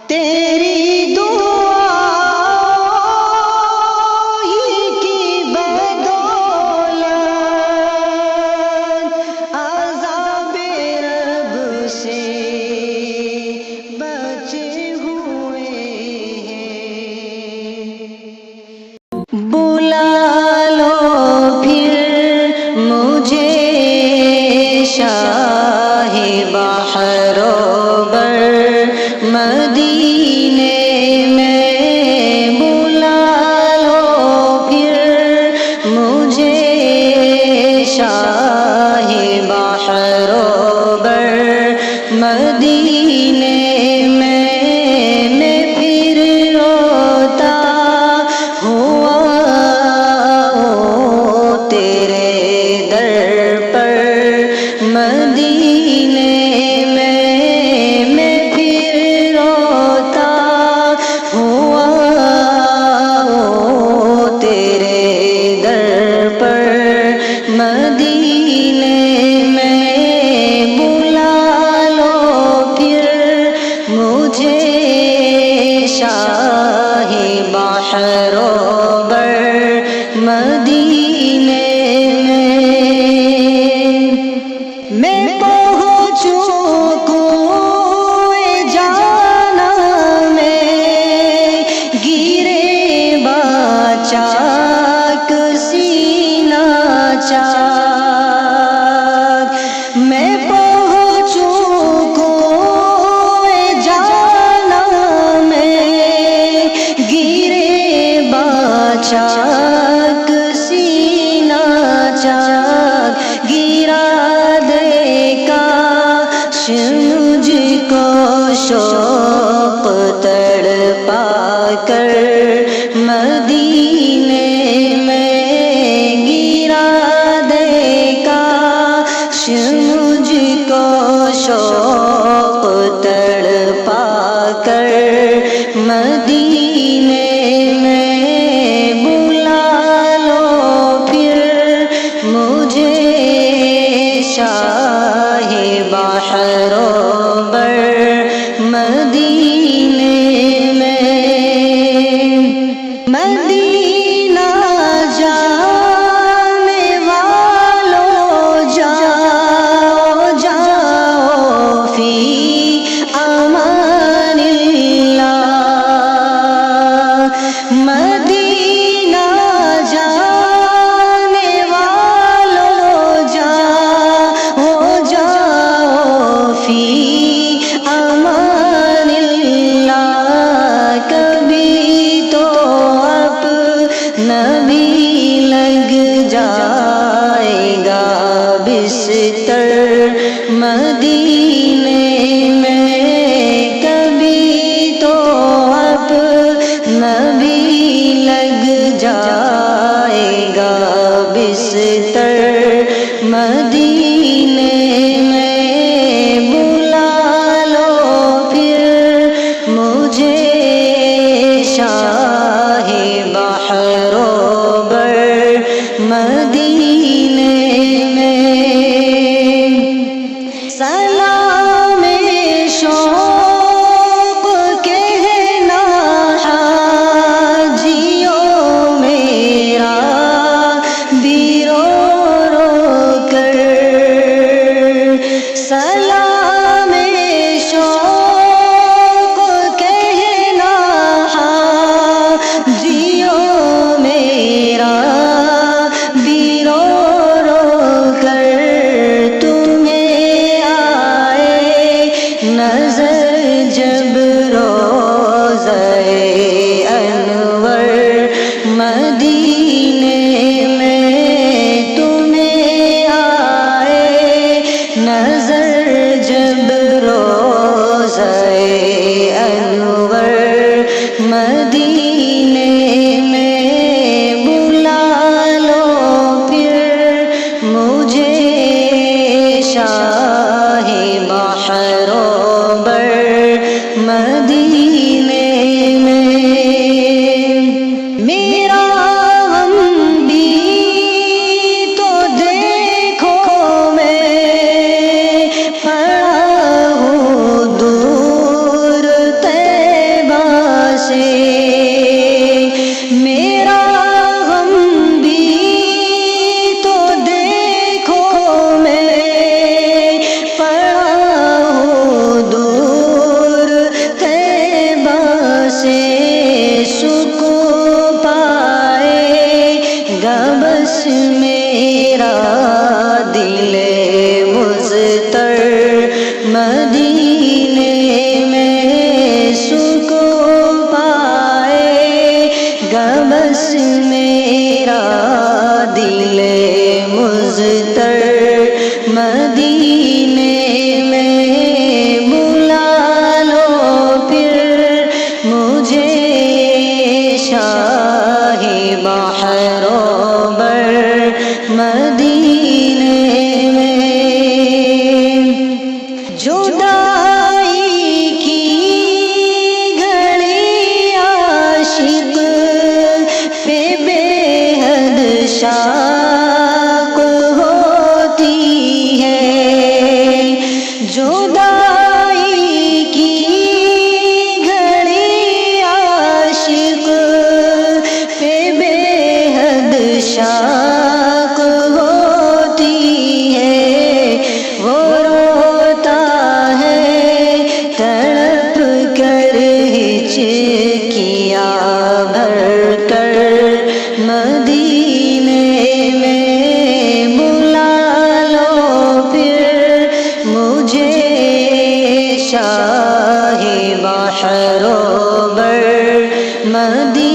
تیری دعا ہی کی بدولت عذاب رب سے بچے ہوئے ہیں۔ بلا لو پھر مجھے شاہ بحر و بر مدینے میں، بلا لو پھر مجھے شاہ بحر و بر مدینے میں پھر روتا ہوا تیرے در پر مدینے میں پھر روتا ہوا تیرے در پر مدینے میں، بلا لو پھر مجھے شاہ بحر و بر مدینے میں پہنچوں کوئے جانا میں، گرے با چاک سینہ چاک، میں پہنچوں کوئے جانا میں، گرے با چاک سینہ چاک، گرا دے کاش مجھ کو شوق تڑپا کر مدینے میں، گرا دے کاش مجھ کو شوق تڑپا کر مدینے میں، بلا لو پھر مجھے شاہ بحر و بر مدینے میں، مدینہ جانے والوں جاؤ جاؤ فی امان اللہ، مدینہ جانے والوں جاؤ جاؤ فی امان اللہ، کبھی تو اپنا بھی لگ جائے گا بستر مدینے میں، کبھی تو اپنا بھی لگ جائے گا بستر مدینے میں، بلا لو پھر مجھے شاہ بحر و بر مدینے میں، سلام شوق کہنا حاجیوں میرا بھی رو رو کر، سلام شوق کہنا حاجیوں میرا بھی رو رو کر، تمہیں آئے نظر جب روضہ انور مدینے میں، تمہیں آئے نظر جب روضہ انور مدینے میں، بلا لو پھر مجھے شاہ بحر و بر مدینے میں، میرا غم بھی تو دیکھو میں پڑا ہوں دور کیا بھر کر مدینے میں بلا لو پھر مجھے شاہ بحر و بر مدینے